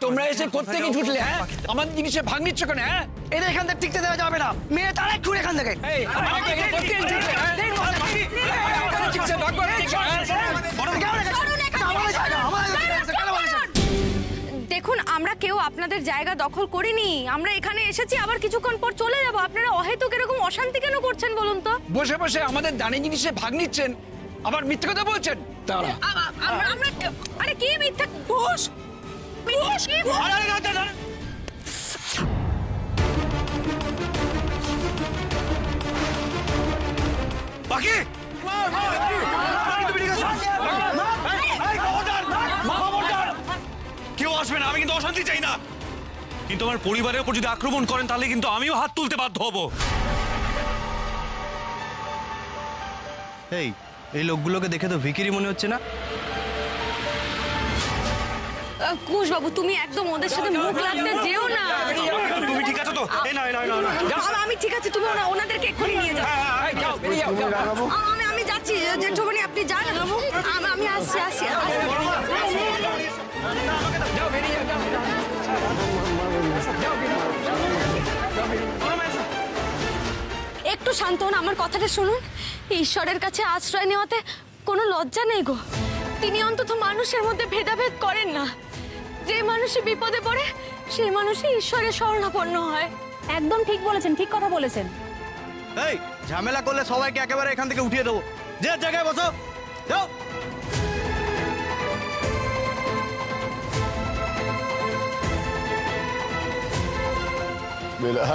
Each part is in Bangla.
তোমরা এসে কোত্থেকে ঢুকলে? হ্যাঁ, আমাদের জিনিসে ভাগ নিচ্ছ কেন? হ্যাঁ, এটা এখান থেকে টিকতে দেওয়া যাবে না। মেয়ে তারাই খুঁড়ে এখান থেকে। দেখুন, আমরা কেউ আপনাদের জায়গা দখল করিনি। আমরা এখানে এসেছি, আবার কিছুক্ষণ পর চলে যাব। আপনারা অহেতুক এরকম অশান্তি কেন করছেন বলুন তো? বসে বসে আমাদের দানি জিনিসে ভাগ নিচ্ছেন, আবার মিথ্যে কথা বলছেন। তারা আরে কি মিথ্যা? বস বাকি কেউ আসবে না। আমি কিন্তু অশান্তি চাই না, কিন্তু আমার পরিবারের উপর যদি আক্রমণ করেন তাহলে কিন্তু আমিও হাত তুলতে বাধ্য হব। এই লোকগুলোকে দেখে তো ভিখিরি মনে হচ্ছে না? কুশ বাবু, তুমি একদম ওদের সাথে মুখ লাগতে যেও না। তুমি ঠিক আছো তো? আমি ঠিক আছে, তুমি ওনাদেরকে এক্ষুনি নিয়ে যাও। আমি যাচ্ছি জেঠুমনি, আপনি যান। আমি আসছি। একটু শান্ত হন, আমার কথাটা শুনুন। ঈশ্বরের কাছে আশ্রয় নেওয়াতে কোনো লজ্জা নেই গো। তিনি অন্তত মানুষের মধ্যে ভেদাভেদ করেন না। যে মানুষই বিপদে পড়ে সেই মানুষই ঈশ্বরের শরণাপন্ন হয়। একদম ঠিক বলেছেন, ঠিক কথা বলেছেন। এই ঝামেলা করলে সবাইকে একেবারে এখান থেকে উঠিয়ে দেবো। যে জায়গায় বসো, যাও। বেলা,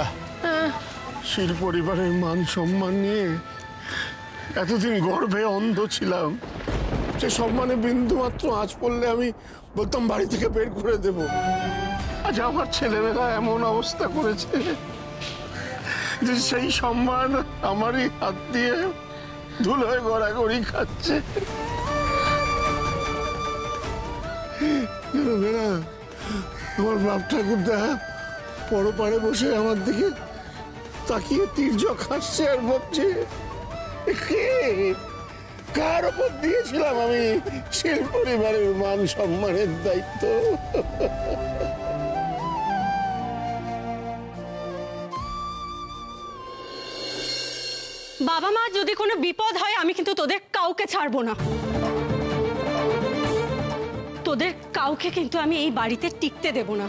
শির পরিবারের মান সম্মান নিয়ে এতদিন গর্ভে অন্ধ ছিলাম। সে সম্মানে বিন্দু মাত্র আঁচ পড়লে আমি বলতাম বাড়ি থেকে বের করে দেব। আজ আমার ছেলেমেয়েরা এমন অবস্থা করেছে যে সেই সম্মান আমারই হাত দিয়ে ধুলোয় গড়াগড়ি খাচ্ছে। আমার বাপ ঠাকুরদা পরপারে বসে আমার দিকে তাকিয়ে তির্যক হাসছে আর ভাবছে, কার ওপর দিয়েছিলাম আমি শিল পরিবারের মান সম্মানের দায়িত্ব। বাবা মা যদি কোনো বিপদ হয়, আমি কিন্তু তোদের কাউকে ছাড়বো না। তোদের কাউকে কিন্তু আমি এই বাড়িতে টিকতে দেব না,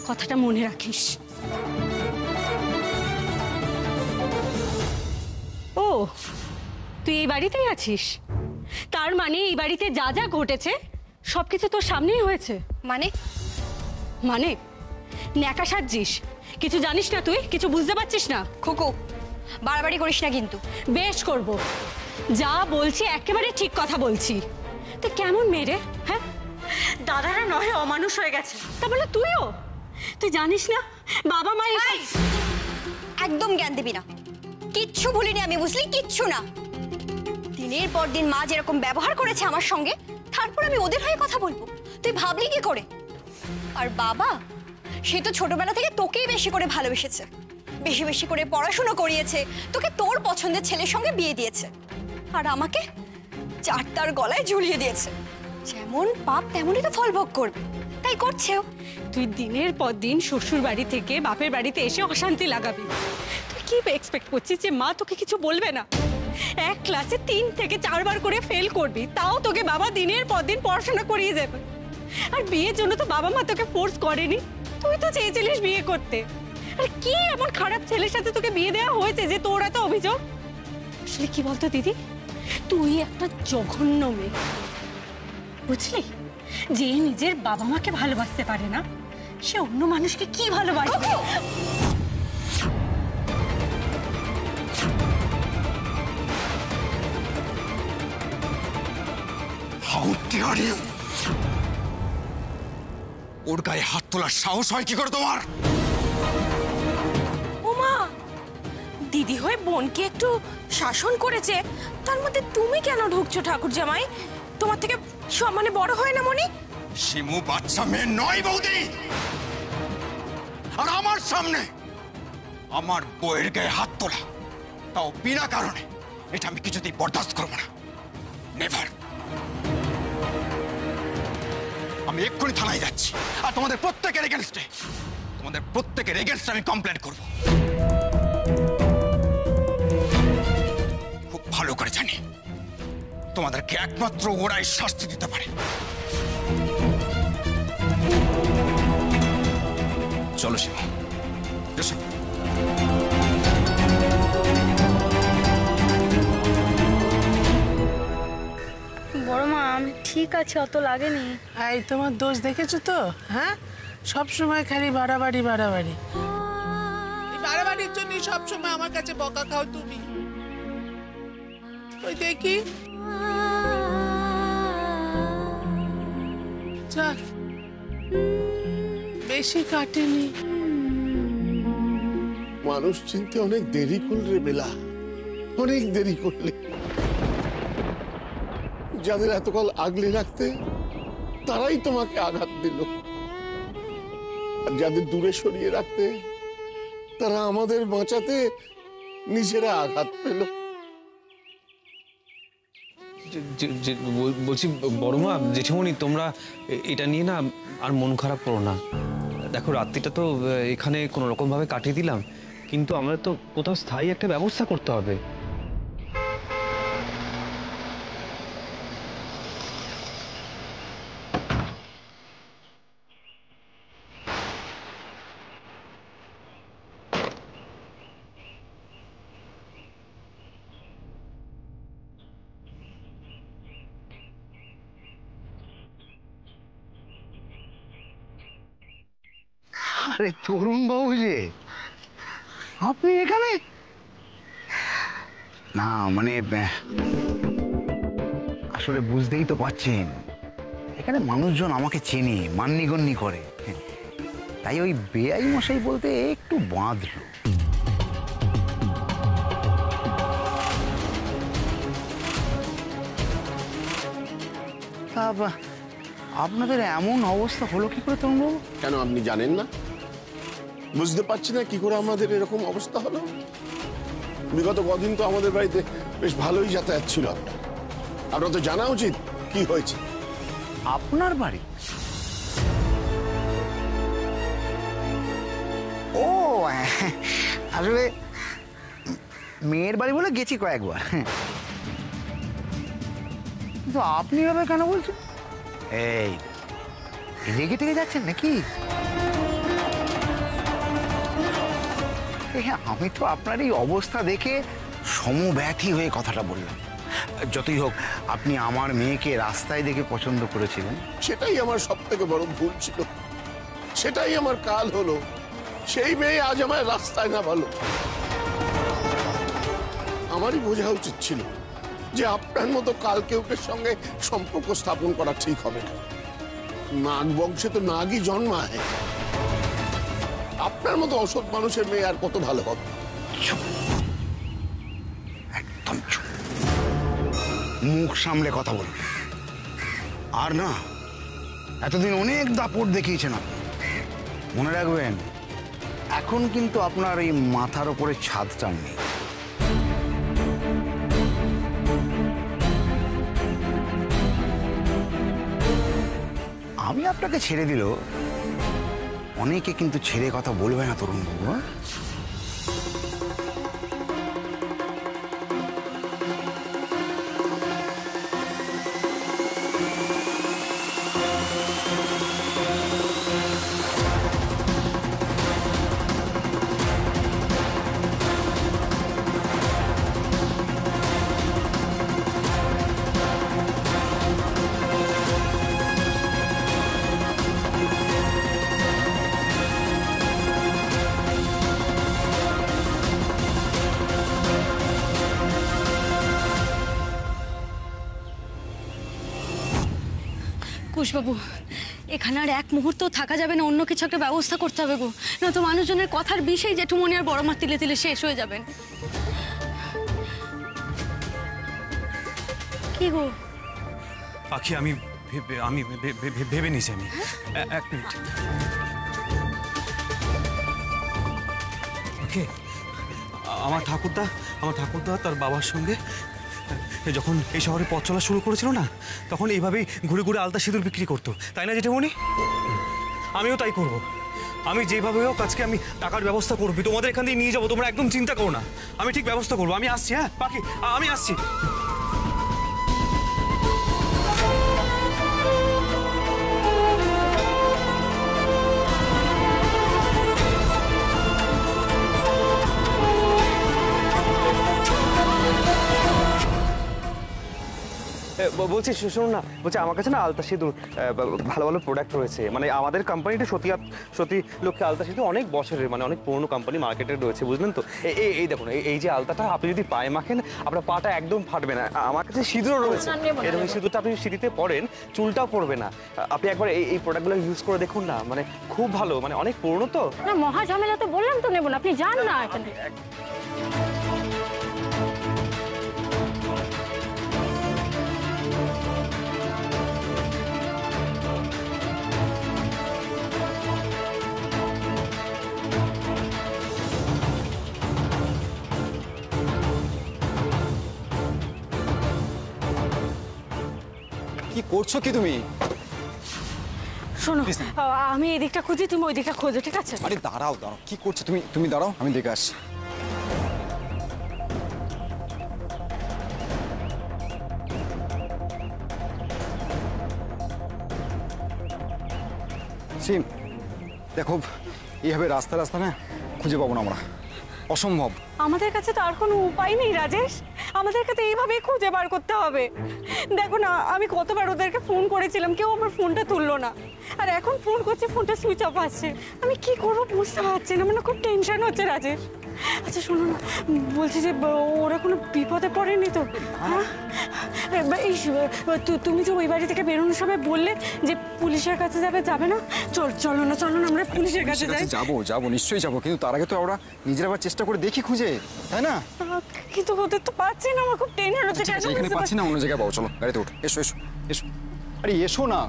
কথাটা মনে রাখিস। ও, তুই এই বাড়িতেই আছিস? তার মানে এই বাড়িতে যা যা ঘটেছে সবকিছু তোর সামনেই হয়েছে। মানে ন্যাকা সাজছিস? কিছু জানিস না তুই? কিছু বুঝতে পারছিস না? খুকু, বাড়াবাড়ি করিস না কিন্তু। বেশ করব, যা বলছি একেবারে ঠিক কথা বলছি। তুই কেমন মেয়ে রে? হ্যাঁ, দাদারা নয় অমানুষ হয়ে গেছে, তা বলে তুইও? তুই জানিস না বাবা মা একদম জ্ঞান দিবি না। কিচ্ছু ভুলিনি আমি, বুঝলি? কিচ্ছু না। দিনের পর দিন মা যেরকম ব্যবহার করেছে আমার সঙ্গে, তারপর আমি ওদের হয়ে কথা বলবো? তুই ভাবলি কি করে? আর বাবা, সে তো ছোটবেলা থেকে তোকেই বেশি করে ভালোবেসেছে, বেশি বেশি করে পড়াশোনা করিয়েছে, তোকে তোর পছন্দের ছেলের সঙ্গে বিয়ে দিয়েছে, আর আমাকে চারটার গলায় ঝুলিয়ে দিয়েছে। যেমন পাপ তেমনই তো ফল ভোগ করবে, তাই করছেও। তুই দিনের পর দিন শ্বশুর বাড়ি থেকে বাপের বাড়িতে এসে অশান্তি লাগাবি। তুই কি এক্সপেক্ট করছিস যে মা তোকে কিছু বলবে না? এক ক্লাসে 3 থেকে 4 বার করে ফেল করবি, তাও তোকে বাবা দিনের পর দিন পড়াশোনা করিয়ে যাবে। আর বিয়ের জন্য তো বাবা মা তোকে ফোর্স করেনি, তুই তো চেয়েছিলিস বিয়ে করতে। আর কি এমন খারাপ ছেলের সাথে তোকে বিয়ে দেওয়া হয়েছে যে তোর এত অভিযোগ? আসলে কি বলতো দিদি, তুই একটা জঘন্য মেয়ে, বুঝলি? যে নিজের বাবা মাকে ভালোবাসতে পারে না, সে অন্য মানুষকে কি ভালোবাসবে? ওর গায়ে হাত তোলার সাহস হয় কি করে তোমার? ওমা, দিদি হয়ে বোনকে একটু শাসন করেছে, তার মধ্যে তুমি কেন ঢুকছো ঠাকুর জামাই? তোমার থেকে সম্মানে বড় হয় না মনি? শিমু বাচ্চা মেয়ে নয় বৌদি, আর আমার সামনে আমার বউয়ের গায়ে হাত তোলা, তাও বিনা কারণে, এটা আমি কিছুতেই বরদাস্ত করবো না। নেভার। আমি এক্ষুনি থানায় যাচ্ছি, আর তোমাদের প্রত্যেকের এগেনস্টে আমি কমপ্লেন করব। খুব ভালো করে জানি তোমাদেরকে একমাত্র ওরাই শাস্তি দিতে পারে। চলো শিবা, এসো। বড় মা আমি ঠিক আছে, অত লাগেনি। এই তোমার দোষ দেখেছো তো? হ্যাঁ, সব সময় খালি বাড়াবাড়ি বাড়াবাড়ি। এই বাড়াবাড়ির জন্য সব সময় আমার কাছে বকা খাও তুমি। ওই দেখি যাক, বেশি কাটেনি। মানুষ চিনতে অনেক দেরি করলে বেলা, অনেক দেরি করলে। যাদের এতকাল আগলে রাখতে তারাই তোমাকে আঘাত দিল, আর যাদের দূরে সরিয়ে রাখতে তারা আমাদের বাঁচাতে নিজেরা আঘাত পেল। বলছি বড়মা, জেঠিমণি, তোমরা এটা নিয়ে না আর মন খারাপ করো না। দেখো রাত্রিটা তো এখানে কোনো রকম ভাবে কাটিয়ে দিলাম, কিন্তু আমরা তো কোথাও স্থায়ী একটা ব্যবস্থা করতে হবে। আরে তরুণ বাবু যে, আপনি এখানে? না মানে আসলে বুঝতেই তো পারছেন, এখানে মানুষজন আমাকে চেনে, মান্যিগণ্যি করে, তাই ওই বেআই মশাই বলতে একটু বাঁধলো। তা আপনাদের এমন অবস্থা হলো কি করে তরুণবাবু? কেন আপনি জানেন না? বুঝতে পারছি না কি করে আমাদের এরকম অবস্থা হলো? বিগত কদিন তো আমাদের বাড়িতে বেশ ভালোই যাতায়াত ছিল। আপনার তো জানা উচিত কি হয়েছে। আপনার বাড়ি? ও আসলে মেয়ের বাড়ি বলে গেছি কয়েকবার, কিন্তু আপনি এভাবে কেন বলছেন? এই রেগে টেগে যাচ্ছেন নাকি? আমি তো আপনার এই অবস্থা দেখে সমব্যথী হয়ে কথাটা বললাম। যতই হোক, আপনি আমার মেয়েকে রাস্তায় দেখে পছন্দ করেছিলেন। সেটাই আমার সব থেকে বড় ভুল ছিল, সেটাই আমার কাল হলো। সেই মেয়ে আজ আমার রাস্তায় না ভালো। আমারই বোঝা উচিত ছিল যে আপনার মতো কাল কেউকের সঙ্গে সম্পর্ক স্থাপন করা ঠিক হবে না। নাগ বংশে তো নাগই জন্মায়। আপনার মতো অসৎ মানুষের মেয়ে আর কত ভালো হবে? একদম চুপ, মুখ সামলে কথা বলুন। আর না, এতদিন অনেক দাপট দেখিয়েছেন আপনি। মনে রাখবেন, এখন কিন্তু আপনার এই মাথার ওপরে ছাদটা নেই। আমি আপনাকে ছেড়ে দিল, অনেকে কিন্তু ছেড়ে কথা বলবে না তরুণবাবু। কুশবাবু, এখানে আর এক মুহূর্ত থাকা যাবে না, অন্য কিছু একটা ব্যবস্থা করতে হবে গো, না তো মানুষজনের কথার বিষয় জেঠুমনি আর বড় মা তিলে তিলে শেষ হয়ে যাবেন। কি গো পাখি, আমি ভেবে নিয়েছি। আমি এক মিনিট। আমার ঠাকুরদা তার বাবার সঙ্গে যখন এই শহরে পথ চলা শুরু করেছিল না, তখন এইভাবেই ঘুরে ঘুরে আলতা সিঁদুর বিক্রি করতো, তাই না জেঠিমণি? আমিও তাই করব। আমি যেভাবে হোক আজকে আমি টাকার ব্যবস্থা করবি, তোমাদের এখান দিয়ে নিয়ে যাবো, তোমরা একদম চিন্তা করো না, আমি ঠিক ব্যবস্থা করবো। আমি আসছি, হ্যাঁ পাখি, আমি আসছি। বলছি শুনুন না, বলছি আমার কাছে না আলতা সিঁদুর ভালো ভালো প্রোডাক্ট রয়েছে, মানে আমাদের কোম্পানিটা সত্যি লক্ষ্যে আলতা সিঁদুর অনেক বছরের, মানে অনেক পুরনো কোম্পানি মার্কেটে রয়েছে, বুঝলেন তো? এই দেখুন, এই যে আলতাটা আপনি যদি পায়ে মাখেন আপনার পাটা একদম ফাটবে না। আমার কাছে সিঁদুরও রয়েছে, এরকম সিঁদুরটা আপনি সিঁড়িতে পরেন, চুলটাও পড়বে না। আপনি একবার এই প্রোডাক্টগুলো ইউজ করে দেখুন না, মানে খুব ভালো, মানে অনেক পুরনো তো। না মহা ঝামেলা তো বললাম তো নেব না, আপনি যান না এখানে। কি করছো কি তুমি? শোনো, আমি এই দিকটা খুঁজি, তুমি ওই দিকটা খোঁজো, ঠিক আছে? আরে দাঁড়াও, কি করছো তুমি? তুমি দাঁড়াও, আমি দেখে আসছি। সিম, দেখো এইভাবে রাস্তা না খুঁজে পাবো না আমরা, অসম্ভব। আমাদের কাছে তো আর কোনো উপায় নেই রাজেশ, আমাদেরকে তো এইভাবেই খুঁজে বার করতে হবে। দেখো না, আমি কতবার ওদেরকে ফোন করেছিলাম, কেউ আমার ফোনটা তুললো না, আর এখন ফোন করছি ফোনটা সুইচ অফ আসছে। আমি কি করবো বুঝতে পারছি না, মানে খুব টেনশন হচ্ছে রাজেশ। আচ্ছা শোনো না, বলছি যে ওরা কোনো বিপদে পড়েনি তো? হ্যাঁ, তুমি যে ওই বাড়ি থেকে বেরোনোর সময় বললে যে পুলিশের কাছে যাবে না? চলো না আমরা পুলিশের কাছে যাই। যাবো নিশ্চয়ই যাবো, কিন্তু তার আগে তো আমরা নিজেরা আবার চেষ্টা করে দেখি খুঁজে, তাই না? কিন্তু ওদের তো পাচ্ছি না, আমার খুব টেনশন হচ্ছে। এখানে পাচ্ছি না, অন্য জায়গায় পাবো, চলো গাড়িতে উঠো, এসো। আরে এসো না।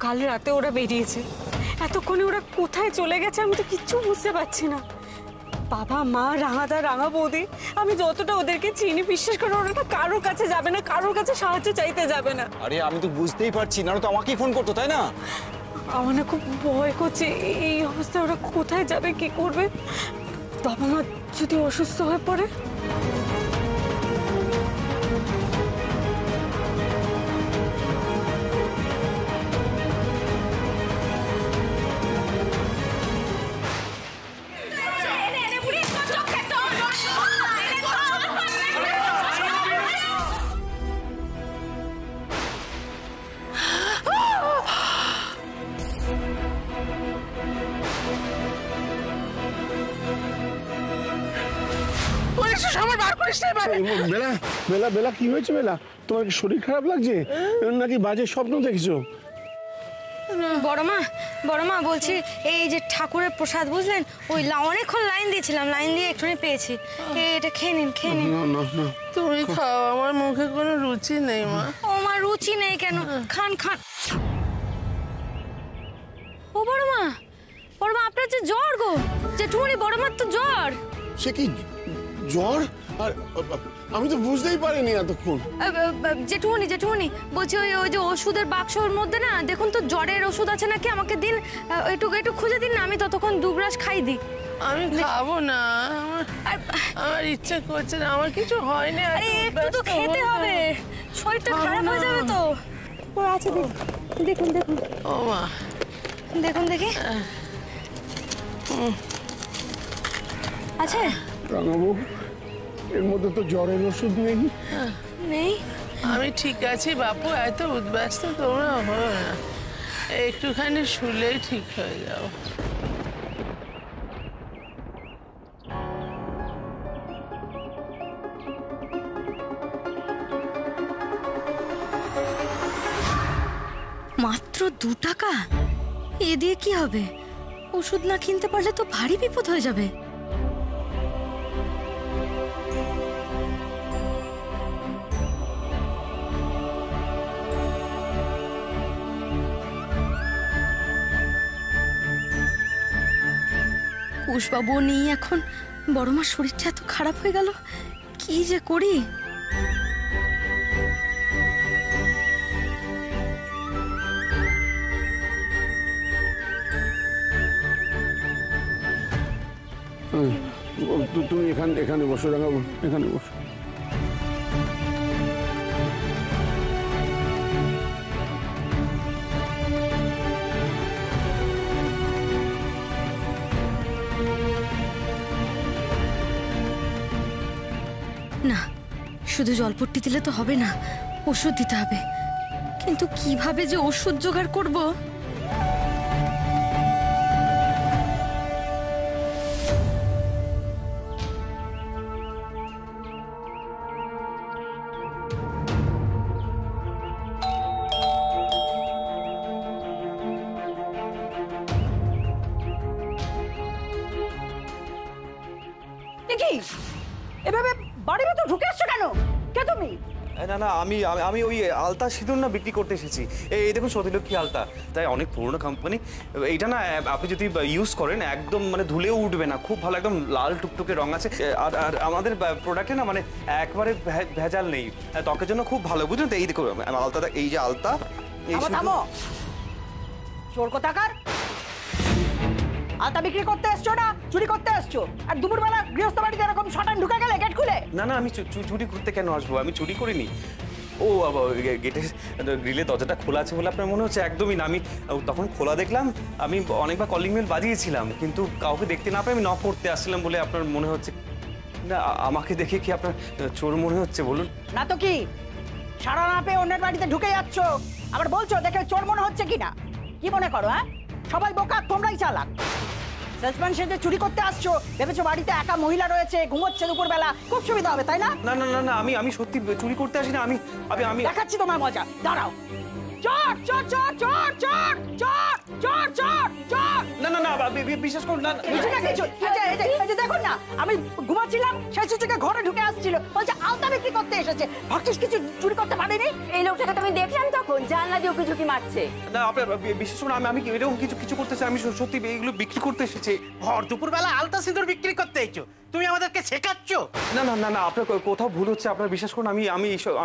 কাল রাতে ওরা বেরিয়েছে, এতক্ষণে ওরা কোথায় চলে গেছে আমি তো কিচ্ছু বুঝতে পারছি না। বাবা মা, রাঙাদা, রাঙা বৌদি, আমি যতটা ওদেরকে চিনি, বিশ্বাস করে ওরা কারোর কাছে যাবে না, কারোর কাছে সাহায্য চাইতে যাবে না। আরে আমি তো বুঝতেই পারছি, না তো আমাকেই ফোন করতো, তাই না? আমার না খুব ভয় করছে, এই অবস্থায় ওরা কোথায় যাবে, কি করবে? বাবা মা যদি অসুস্থ হয়ে পড়ে? বেলা কি হয়েছে? বেলা, তোমার কি শরীর খারাপ লাগছে নাকি বাজে স্বপ্ন দেখছো? বড় মা বলছি, এই যে ঠাকুরের প্রসাদ বুঝলেন, ওই অনেকক্ষণ লাইন দিয়েছিলাম, লাইন দিয়ে একটুখানি পেয়েছি, এটা খেয়ে নিন। তুমি খাও, আমার মুখে কোনো রুচি নেই মা। ও মা, রুচি নেই কেন? খান। ও বড় মা, আপনার যে জ্বর গো, জেঠুমনি, বড় মার তো জ্বর। সে কি জ্বর? আর আমি তো বুঝতেই পারিনি এতক্ষণ। জেঠুমনি বলছি, ওই যে ওষুধের বাক্সর মধ্যে না দেখুন তো জ্বরের ওষুধ আছে নাকি, আমাকে দিন, একটু খুঁজে দিন না, আমি ততক্ষণ দুগ্রাস খাই দিই। আমি খাবো না, আমার ইচ্ছে করছে না, আমার কিছু হয়নি। আরে একটু তো খেতে হবে, শরীরটা খারাপ হয়ে যাবে তো। আছে দিন। দেখুন দেখুন ও মা, দেখুন দেখি আছে রাঙাবু, এর মধ্যে তো জ্বরের ওষুধ নেই। নেই? আমি ঠিক আছি বাপু, এত উদ্ব্যস্ত তোমরা হো না, একটুখানি শুলেই ঠিক হয়ে যাও। মাত্র 2 টাকা? এ দিয়ে কি হবে? ওষুধ না কিনতে পারলে তো ভারী বিপদ হয়ে যাবে। কুশবাবু নেই এখন, বড় মার শরীরটা এত খারাপ হয়ে গেল, কি যে করি। তুমি এখানে বসো রাঙাবু, এখানে বসো। না, শুধু জলপট্টি দিলে তো হবে না, ওষুধ দিতে হবে। কিন্তু কিভাবে যে ওষুধ জোগাড় করব? কি এভাবে বাড়ির ভিতর ঢুকে আসছো কেন? কে তুমি? না না, আমি আমি আমি ওই আলতা সিঁদুর না বিক্রি করতে এসেছি। এই দেখুন সতীলক্ষ্মী আলতা, তাই অনেক পুরনো কোম্পানি। এইটা না আপনি যদি ইউজ করেন একদম মানে ধুলেও উঠবে না, খুব ভালো, একদম লাল টুকটুকে রং আছে। আর আর আমাদের প্রোডাক্টে না মানে একবারে ভেজাল নেই, ত্বকের জন্য খুব ভালো, বুঝলেন তো? এই দেখুন আলতাটা, এই যে আলতা। থামো, চোর কোথাকার! আলতা বিক্রি করতে এসছো না চুরি করতে এসছো? আর দুপুরবেলা গৃহস্থ বাড়িতে এরকম শটান ঢুকে গেলে গেট খুলে? না না, আমি চুরি করতে কেন আসবো? আমি চুরি করিনি। ও গেটের গ্রিলের দরজাটা খোলা আছে বলে আপনার মনে হচ্ছে? একদমই না, আমি তখন খোলা দেখলাম। আমি অনেকবার কলিং বেল বাজিয়েছিলাম, কিন্তু কাউকে দেখতে না পেয়ে আমি নক করতে আসছিলাম বলে আপনার মনে হচ্ছে। না, আমাকে দেখে কি আপনার চোর মনে হচ্ছে বলুন? না তো কি, সারা না পেয়ে অন্যের বাড়িতে ঢুকে যাচ্ছ, আবার বলছো দেখে চোর মনে হচ্ছে কিনা? কি মনে করো? হ্যাঁ, সবাই বোকা, তোমরাই চালাক। সেলসম্যান সেজে চুরি করতে আসছো, ভেবেছো বাড়িতে একা মহিলা রয়েছে, ঘুমোচ্ছে দুপুরবেলা, খুব সুবিধা হবে, তাই না? না না না না, আমি সত্যি চুরি করতে আসি না। আমি আমি আমি দেখাচ্ছি তোমার মজা, দাঁড়াও। চোর চোর চোর চোর চোর চোর চোর চোর চোর! না না না, বিশ্বাস করুন না। এই যে দেখুন না, আমি ঘুমাচ্ছিলাম, সেই সুযোগে ঘরে ঢুকে আসছিল, বলছে আলতা বিক্রি করতে এসেছে। ভাগ্যিস কিছু চুরি করতে পারিনি। এই লোকটাকে তো আমি দেখলাম তখন জানলা দিয়ে উকি ঝুঁকি মারছে। না, আপনার বিশ্বাস করুন, আমি এরকম কিছু করতেছি, আমি সত্যি এইগুলো বিক্রি করতে এসেছি। ভর দুপুরবেলা আলতা সিঁদুর বিক্রি করতে এসেছো, তুমি আমাদেরকে শেখাচ্ছ? না না না না, আপনার কোথাও ভুল হচ্ছে। আপনার বিশ্বাস করুন,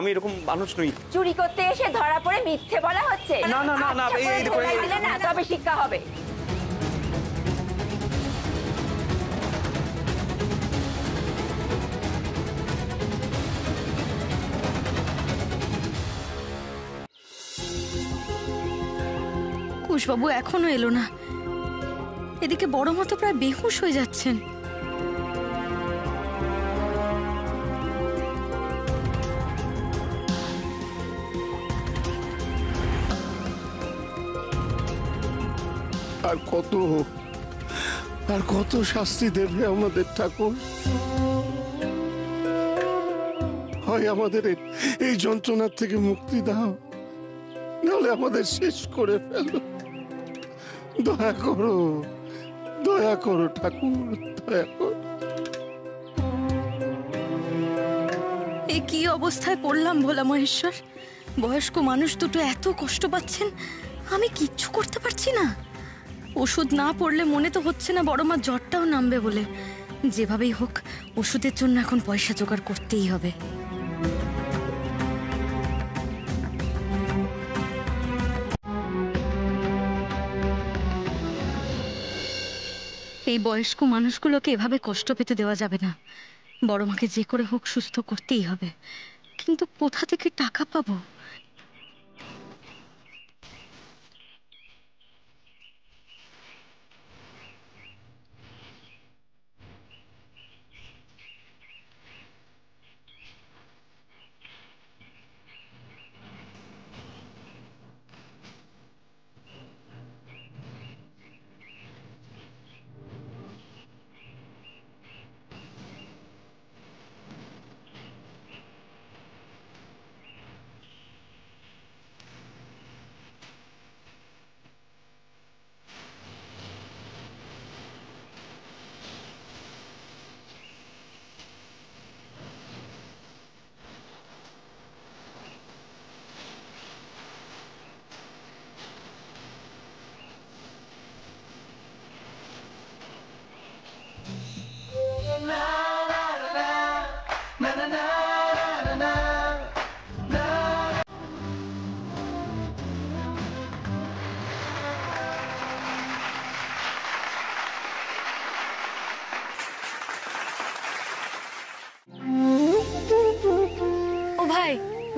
আমি এরকম মানুষ নই। চুরি করতে এসে ধরা পড়ে মিথ্যে বলা হচ্ছে? না না না না, এই দেখুন, না, তবে শিক্ষা হবে। কুশবাবু এখনো এলো না, এদিকে বড় মা তো প্রায় বেহুশ হয়ে যাচ্ছেন। আর কত শাস্তি দেবে আমাদের ঠাকুর? হয় আমাদের এই যন্ত্রণার থেকে মুক্তি দাও, নাহলে আমাদের শেষ করে ফেলো। দয়া করো ঠাকুর, দয়া করো। এ কি অবস্থায় পড়লাম ভোলা মহেশ্বর! বয়স্ক মানুষ দুটো এত কষ্ট পাচ্ছেন, আমি কিচ্ছু করতে পারছি না। ওষুধ না পড়লে মনে তো হচ্ছে না বড় মার জ্বরটাও নামবে বলে। যেভাবেই হোক ওষুধের জন্য এখন পয়সা জোগাড় করতেই হবে। এই বয়স্ক মানুষগুলোকে এভাবে কষ্ট পেতে দেওয়া যাবে না। বড় মাকে যে করে হোক সুস্থ করতেই হবে, কিন্তু কোথা থেকে টাকা পাবো?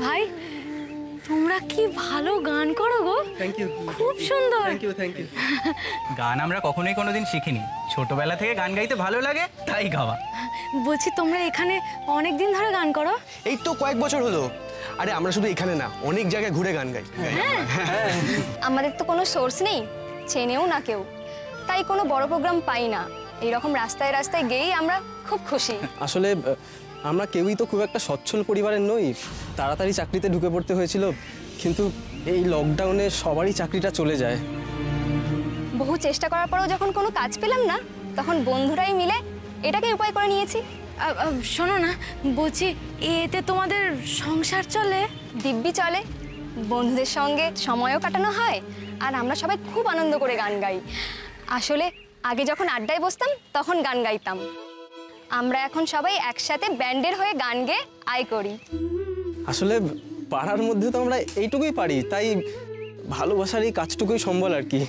ভাই তোমরা কি ভালো গান করো গো। Thank you. খুব সুন্দর। Thank you. গান আমরা কখনোই কোনোদিন শিখিনি, ছোটবেলা থেকে গান গাইতে ভালো লাগে তাই গাওয়া। বলছি তোমরা এখানে অনেক দিন ধরে গান করো? এই তো কয়েক বছর হলো। আরে আমরা শুধু এখানে না, অনেক জায়গায় ঘুরে গান গাই। আমাদের তো কোনো সোর্স নেই, চেনেও না কেউ, তাই কোনো বড় প্রোগ্রাম পাই না। এইরকম রাস্তায় রাস্তায় গেয়েই আমরা খুব খুশি। আসলে আমরা কেউই তো খুব একটা সচ্ছল পরিবারের নই, তাড়াতাড়ি চাকরিতে ঢুকে পড়তে হয়েছিল, কিন্তু এই লকডাউনে সবারই চাকরিটা চলে যায়। বহু চেষ্টা করার পরেও যখন কোনো কাজ পেলাম না, তখন বন্ধুরাই মিলে এটাকে উপায় করে নিয়েছি। শোনো না, বলছি এতে তোমাদের সংসার চলে? দিব্যি চলে, বন্ধুদের সঙ্গে সময়ও কাটানো হয়, আর আমরা সবাই খুব আনন্দ করে গান গাই। আসলে আগে যখন আড্ডায় বসতাম তখন গান গাইতাম, আমরা এখন সবাই একসাথে ব্যান্ডের হয়ে গান গেয়ে আয় করি। আসলে পাড়ার মধ্যে তো আমরা এইটুকুই পারি, তাই ভালোবাসার এই কাজটুকুই সম্বল আর কি।